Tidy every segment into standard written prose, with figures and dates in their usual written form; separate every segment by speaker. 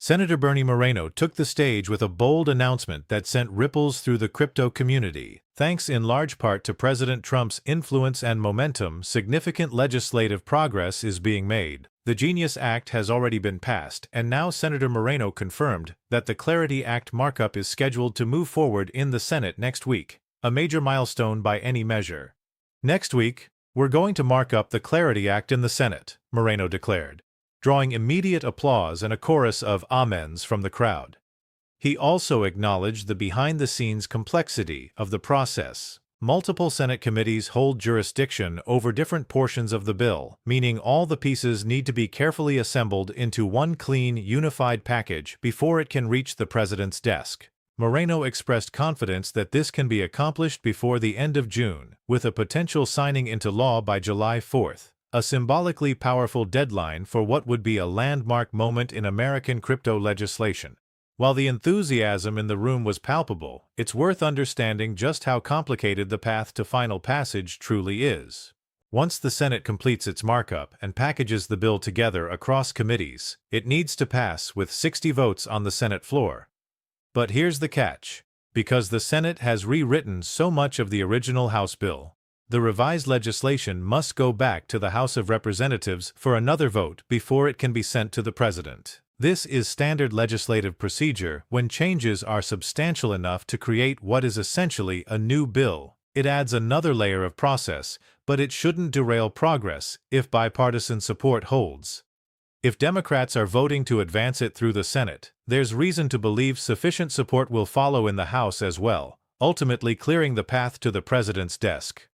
Speaker 1: Senator Bernie Moreno took the stage with a bold announcement that sent ripples through the crypto community. Thanks in large part to President Trump's influence and momentum, significant legislative progress is being made. The Genius Act has already been passed, and now Senator Moreno confirmed that the Clarity Act markup is scheduled to move forward in the Senate next week, a major milestone by any measure. Next week, we're going to mark up the Clarity Act in the Senate, Moreno declared, drawing immediate applause and a chorus of amens from the crowd. He also acknowledged the behind-the-scenes complexity of the process. Multiple Senate committees hold jurisdiction over different portions of the bill, meaning all the pieces need to be carefully assembled into one clean, unified package before it can reach the president's desk. Moreno expressed confidence that this can be accomplished before the end of June, with a potential signing into law by July 4th. A symbolically powerful deadline for what would be a landmark moment in American crypto legislation. While the enthusiasm in the room was palpable, it's worth understanding just how complicated the path to final passage truly is. Once the Senate completes its markup and packages the bill together across committees, it needs to pass with 60 votes on the Senate floor. But here's the catch. Because the Senate has rewritten so much of the original House bill, the revised legislation must go back to the House of Representatives for another vote before it can be sent to the President. This is standard legislative procedure when changes are substantial enough to create what is essentially a new bill. It adds another layer of process, but it shouldn't derail progress if bipartisan support holds. If Democrats are voting to advance it through the Senate, there's reason to believe sufficient support will follow in the House as well, ultimately clearing the path to the president's desk.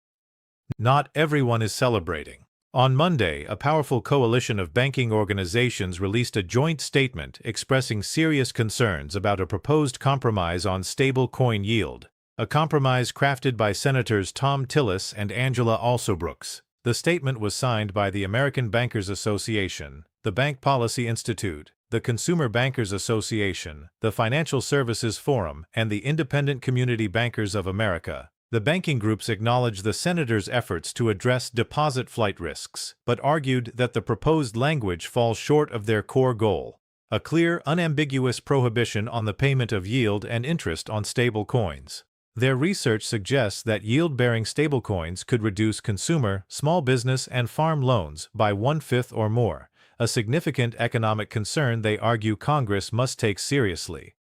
Speaker 1: Not everyone is celebrating. On Monday, a powerful coalition of banking organizations released a joint statement expressing serious concerns about a proposed compromise on stablecoin yield, a compromise crafted by Senators Thom Tillis and Angela Alsobrooks. The statement was signed by the American Bankers Association, the Bank Policy Institute, the Consumer Bankers Association, the Financial Services Forum, and the Independent Community Bankers of America. The banking groups acknowledged the senators' efforts to address deposit flight risks, but argued that the proposed language falls short of their core goal, a clear, unambiguous prohibition on the payment of yield and interest on stable coins. Their research suggests that yield-bearing stablecoins could reduce consumer, small business, and farm loans by 1/5 or more, a significant economic concern they argue Congress must take seriously.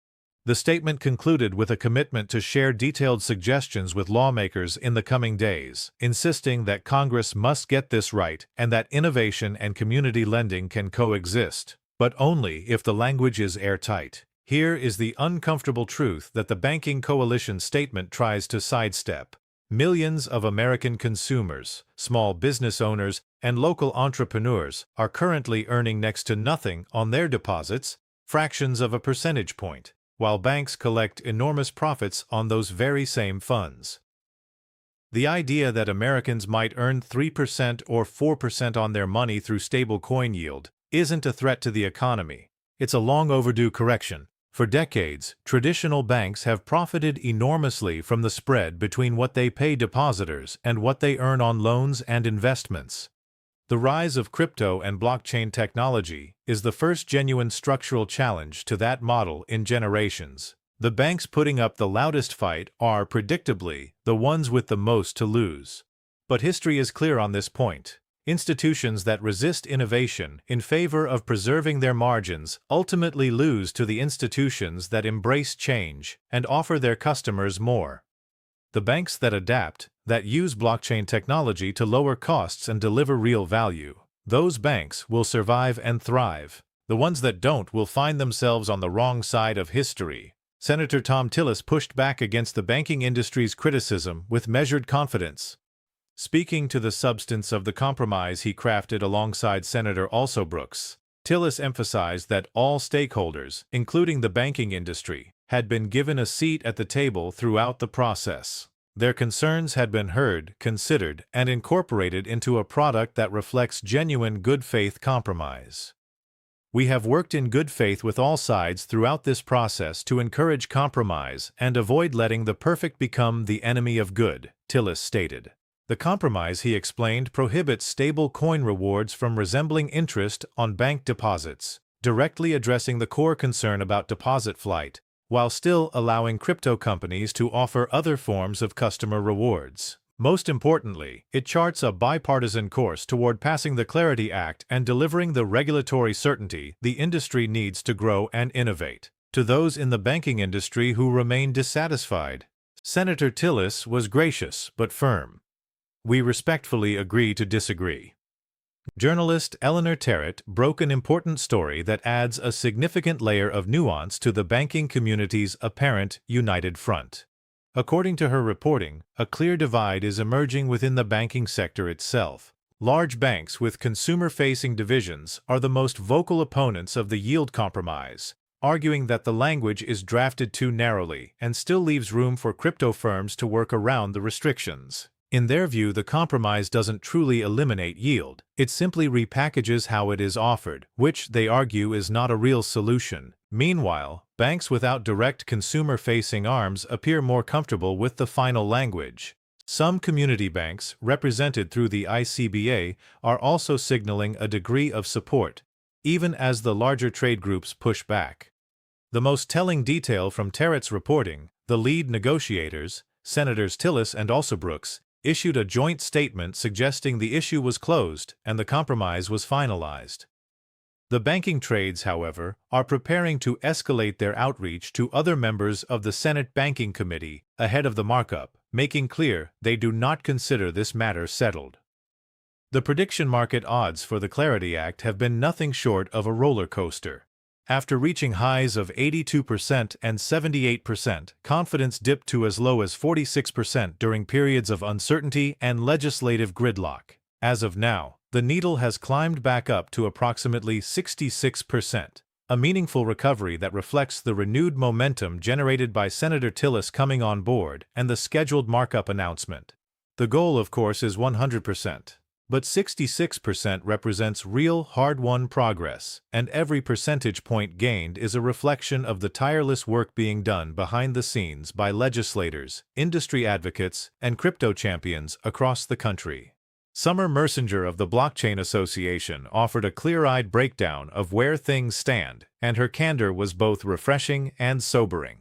Speaker 1: The statement concluded with a commitment to share detailed suggestions with lawmakers in the coming days, insisting that Congress must get this right and that innovation and community lending can coexist, but only if the language is airtight. Here is the uncomfortable truth that the Banking Coalition statement tries to sidestep. Millions of American consumers, small business owners, and local entrepreneurs are currently earning next to nothing on their deposits, fractions of a percentage point, while banks collect enormous profits on those very same funds. The idea that Americans might earn 3% or 4% on their money through stable coin yield isn't a threat to the economy. It's a long overdue correction. For decades, traditional banks have profited enormously from the spread between what they pay depositors and what they earn on loans and investments. The rise of crypto and blockchain technology is the first genuine structural challenge to that model in generations. The banks putting up the loudest fight are, predictably, the ones with the most to lose. But history is clear on this point. Institutions that resist innovation in favor of preserving their margins ultimately lose to the institutions that embrace change and offer their customers more. The banks that adapt, that use blockchain technology to lower costs and deliver real value, those banks will survive and thrive. The ones that don't will find themselves on the wrong side of history. Senator Thom Tillis pushed back against the banking industry's criticism with measured confidence. Speaking to the substance of the compromise he crafted alongside Senator Alsobrooks, Tillis emphasized that all stakeholders, including the banking industry, had been given a seat at the table throughout the process. Their concerns had been heard, considered, and incorporated into a product that reflects genuine good faith compromise. We have worked in good faith with all sides throughout this process to encourage compromise and avoid letting the perfect become the enemy of good, Tillis stated. The compromise, he explained, prohibits stable coin rewards from resembling interest on bank deposits, directly addressing the core concern about deposit flight, while still allowing crypto companies to offer other forms of customer rewards. Most importantly, it charts a bipartisan course toward passing the Clarity Act and delivering the regulatory certainty the industry needs to grow and innovate. To those in the banking industry who remain dissatisfied, Senator Tillis was gracious but firm. We respectfully agree to disagree. Journalist Eleanor Terrett broke an important story that adds a significant layer of nuance to the banking community's apparent united front. According to her reporting, a clear divide is emerging within the banking sector itself. Large banks with consumer-facing divisions are the most vocal opponents of the yield compromise, arguing that the language is drafted too narrowly and still leaves room for crypto firms to work around the restrictions. In their view, the compromise doesn't truly eliminate yield. It simply repackages how it is offered, which, they argue, is not a real solution. Meanwhile, banks without direct consumer-facing arms appear more comfortable with the final language. Some community banks, represented through the ICBA, are also signaling a degree of support, even as the larger trade groups push back. The most telling detail from Terrett's reporting, the lead negotiators, Senators Tillis and Alsobrooks, issued a joint statement suggesting the issue was closed and the compromise was finalized. The banking trades, however, are preparing to escalate their outreach to other members of the Senate Banking Committee ahead of the markup, making clear they do not consider this matter settled. The prediction market odds for the Clarity Act have been nothing short of a roller coaster. After reaching highs of 82% and 78%, confidence dipped to as low as 46% during periods of uncertainty and legislative gridlock. As of now, the needle has climbed back up to approximately 66%, a meaningful recovery that reflects the renewed momentum generated by Senator Tillis coming on board and the scheduled markup announcement. The goal, of course, is 100%. But 66% represents real, hard-won progress, and every percentage point gained is a reflection of the tireless work being done behind the scenes by legislators, industry advocates, and crypto champions across the country. Summer Mersinger of the Blockchain Association offered a clear-eyed breakdown of where things stand, and her candor was both refreshing and sobering.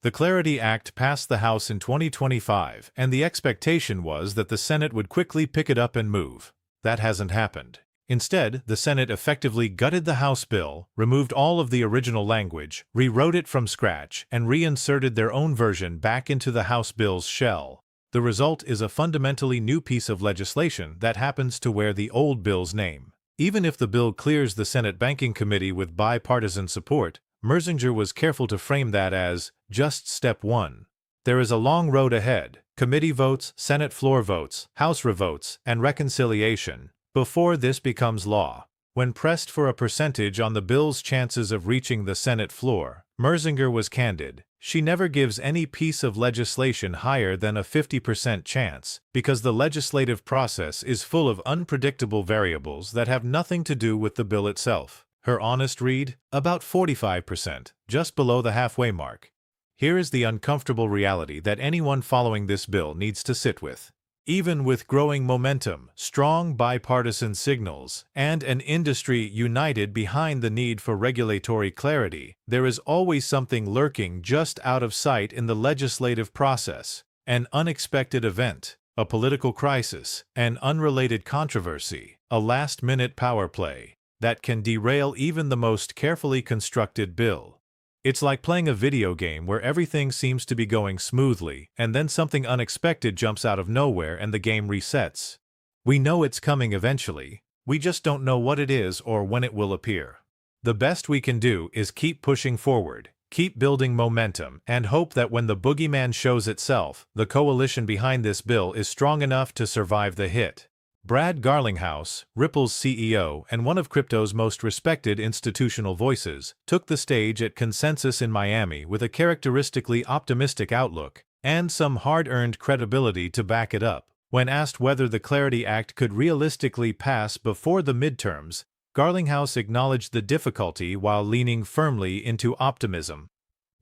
Speaker 1: The Clarity Act passed the House in 2025, and the expectation was that the Senate would quickly pick it up and move. That hasn't happened. Instead, the Senate effectively gutted the House bill, removed all of the original language, rewrote it from scratch, and reinserted their own version back into the House bill's shell. The result is a fundamentally new piece of legislation that happens to wear the old bill's name. Even if the bill clears the Senate Banking Committee with bipartisan support, Mersinger was careful to frame that as just step one. There is a long road ahead: committee votes, Senate floor votes, House revotes, and reconciliation before this becomes law. When pressed for a percentage on the bill's chances of reaching the Senate floor, Mersinger was candid. She never gives any piece of legislation higher than a 50% chance, because the legislative process is full of unpredictable variables that have nothing to do with the bill itself. Her honest read? About 45%, just below the halfway mark. Here is the uncomfortable reality that anyone following this bill needs to sit with. Even with growing momentum, strong bipartisan signals, and an industry united behind the need for regulatory clarity, there is always something lurking just out of sight in the legislative process: an unexpected event, a political crisis, an unrelated controversy, a last-minute power play that can derail even the most carefully constructed bill. It's like playing a video game where everything seems to be going smoothly, and then something unexpected jumps out of nowhere and the game resets. We know it's coming eventually, we just don't know what it is or when it will appear. The best we can do is keep pushing forward, keep building momentum, and hope that when the boogeyman shows itself, the coalition behind this bill is strong enough to survive the hit. Brad Garlinghouse, Ripple's CEO and one of crypto's most respected institutional voices, took the stage at Consensus in Miami with a characteristically optimistic outlook and some hard-earned credibility to back it up. When asked whether the Clarity Act could realistically pass before the midterms, Garlinghouse acknowledged the difficulty while leaning firmly into optimism.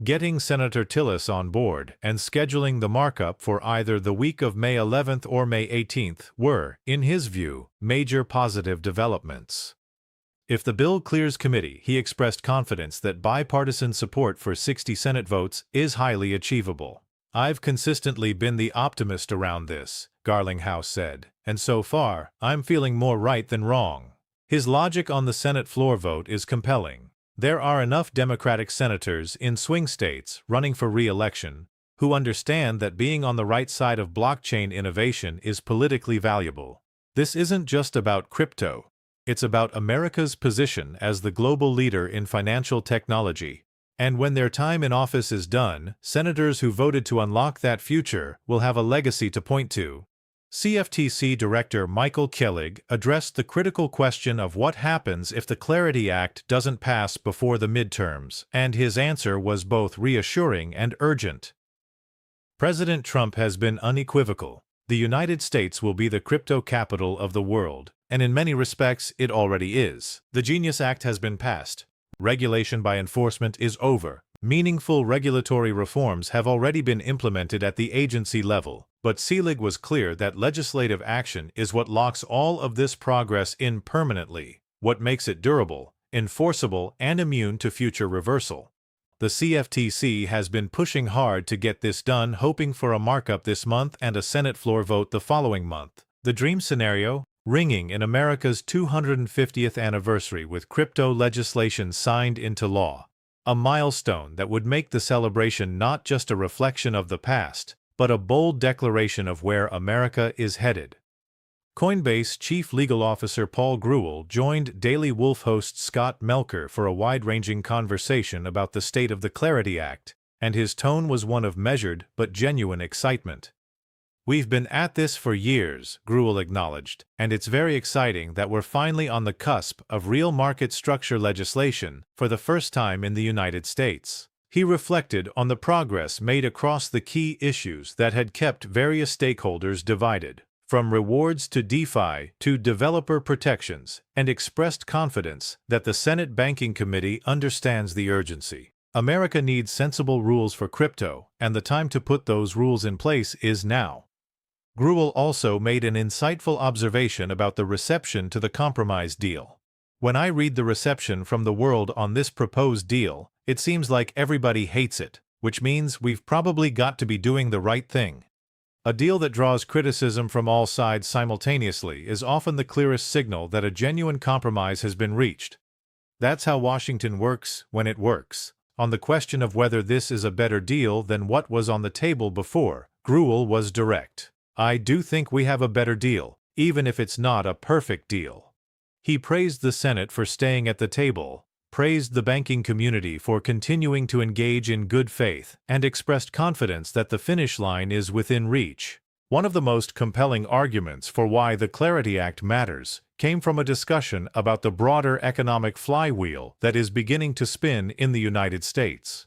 Speaker 1: Getting Senator Tillis on board and scheduling the markup for either the week of May 11th or May 18th were, in his view, major positive developments. If the bill clears committee, he expressed confidence that bipartisan support for 60 Senate votes is highly achievable. "I've consistently been the optimist around this," Garlinghouse said, "and so far, I'm feeling more right than wrong." His logic on the Senate floor vote is compelling. There are enough Democratic senators in swing states running for re-election who understand that being on the right side of blockchain innovation is politically valuable. This isn't just about crypto. It's about America's position as the global leader in financial technology. And when their time in office is done, senators who voted to unlock that future will have a legacy to point to. CFTC Director Michael Kellig addressed the critical question of what happens if the Clarity Act doesn't pass before the midterms, and his answer was both reassuring and urgent. President Trump has been unequivocal. The United States will be the crypto capital of the world, and in many respects it already is. The Genius Act has been passed. Regulation by enforcement is over. Meaningful regulatory reforms have already been implemented at the agency level, but Selig was clear that legislative action is what locks all of this progress in permanently, what makes it durable, enforceable, and immune to future reversal. The CFTC has been pushing hard to get this done, hoping for a markup this month and a Senate floor vote the following month. The dream scenario? Ringing in America's 250th anniversary with crypto legislation signed into law. A milestone that would make the celebration not just a reflection of the past, but a bold declaration of where America is headed. Coinbase Chief Legal Officer Paul Grewal joined Daily Wolf host Scott Melker for a wide-ranging conversation about the state of the Clarity Act, and his tone was one of measured but genuine excitement. "We've been at this for years," Grewal acknowledged, "and it's very exciting that we're finally on the cusp of real market structure legislation for the first time in the United States." He reflected on the progress made across the key issues that had kept various stakeholders divided, from rewards to DeFi to developer protections, and expressed confidence that the Senate Banking Committee understands the urgency. America needs sensible rules for crypto, and the time to put those rules in place is now. Grewal also made an insightful observation about the reception to the compromise deal. "When I read the reception from the world on this proposed deal, it seems like everybody hates it, which means we've probably got to be doing the right thing." A deal that draws criticism from all sides simultaneously is often the clearest signal that a genuine compromise has been reached. That's how Washington works when it works. On the question of whether this is a better deal than what was on the table before, Grewal was direct. "I do think we have a better deal, even if it's not a perfect deal." He praised the Senate for staying at the table, praised the banking community for continuing to engage in good faith, and expressed confidence that the finish line is within reach. One of the most compelling arguments for why the Clarity Act matters came from a discussion about the broader economic flywheel that is beginning to spin in the United States.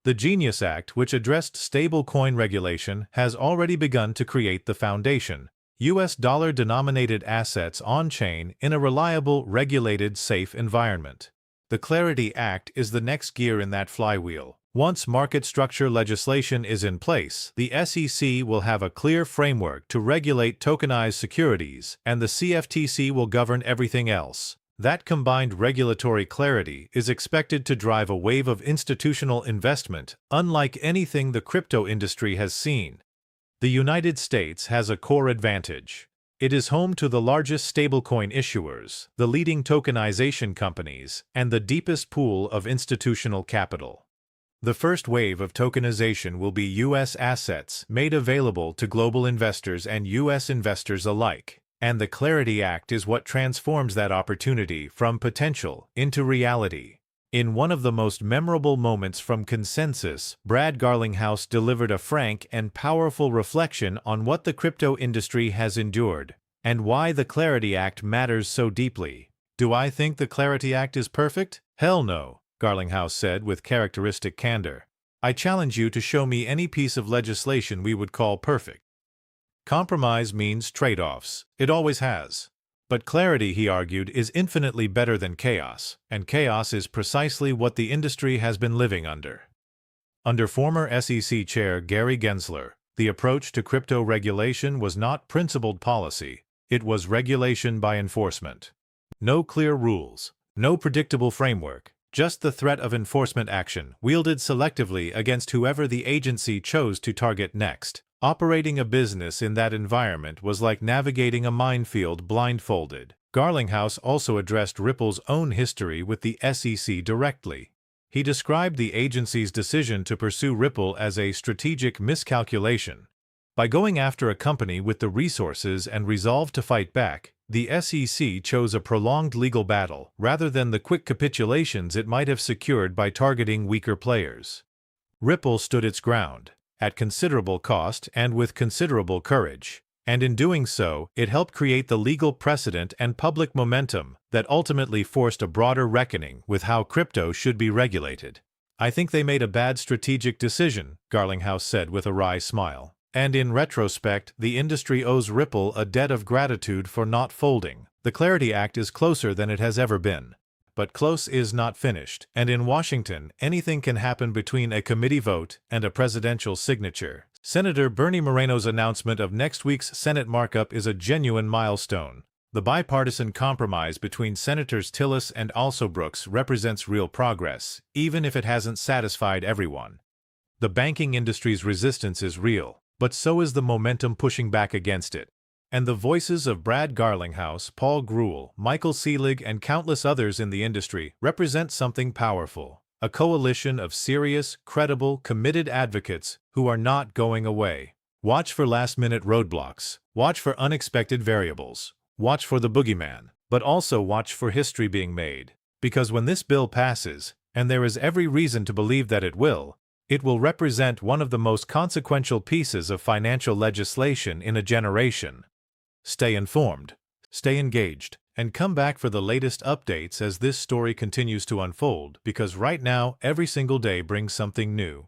Speaker 1: The Genius Act, which addressed stablecoin regulation, has already begun to create the foundation: U.S. dollar-denominated assets on-chain in a reliable, regulated, safe environment. The Clarity Act is the next gear in that flywheel. Once market structure legislation is in place, the SEC will have a clear framework to regulate tokenized securities, and the CFTC will govern everything else. That combined regulatory clarity is expected to drive a wave of institutional investment, unlike anything the crypto industry has seen. The United States has a core advantage. It is home to the largest stablecoin issuers, the leading tokenization companies, and the deepest pool of institutional capital. The first wave of tokenization will be U.S. assets made available to global investors and U.S. investors alike, and the Clarity Act is what transforms that opportunity from potential into reality. In one of the most memorable moments from Consensus, Brad Garlinghouse delivered a frank and powerful reflection on what the crypto industry has endured, and why the Clarity Act matters so deeply. "Do I think the Clarity Act is perfect? Hell no," Garlinghouse said with characteristic candor. "I challenge you to show me any piece of legislation we would call perfect. Compromise means trade-offs. It always has. But clarity, he argued, is infinitely better than chaos, and chaos is precisely what the industry has been living under." Under former SEC Chair Gary Gensler, the approach to crypto regulation was not principled policy, it was regulation by enforcement. No clear rules, No predictable framework, just the threat of enforcement action, wielded selectively against whoever the agency chose to target next. Operating a business in that environment was like navigating a minefield blindfolded. Garlinghouse also addressed Ripple's own history with the SEC directly. He described the agency's decision to pursue Ripple as a strategic miscalculation. By going after a company with the resources and resolve to fight back, the SEC chose a prolonged legal battle rather than the quick capitulations it might have secured by targeting weaker players. Ripple stood its ground, at considerable cost and with considerable courage, and in doing so, it helped create the legal precedent and public momentum that ultimately forced a broader reckoning with how crypto should be regulated. "I think they made a bad strategic decision," Garlinghouse said with a wry smile. "And in retrospect, the industry owes Ripple a debt of gratitude for not folding. The Clarity Act is closer than it has ever been. But close is not finished, and in Washington, anything can happen between a committee vote and a presidential signature." Senator Bernie Moreno's announcement of next week's Senate markup is a genuine milestone. The bipartisan compromise between Senators Tillis and Alsobrooks represents real progress, even if it hasn't satisfied everyone. The banking industry's resistance is real, but so is the momentum pushing back against it. And the voices of Brad Garlinghouse, Paul Grewal, Michael Seelig, and countless others in the industry represent something powerful. A coalition of serious, credible, committed advocates who are not going away. Watch for last-minute roadblocks. Watch for unexpected variables. Watch for the boogeyman. But also watch for history being made. Because when this bill passes, and there is every reason to believe that it will represent one of the most consequential pieces of financial legislation in a generation. Stay informed, stay engaged, and come back for the latest updates as this story continues to unfold, because right now, every single day brings something new.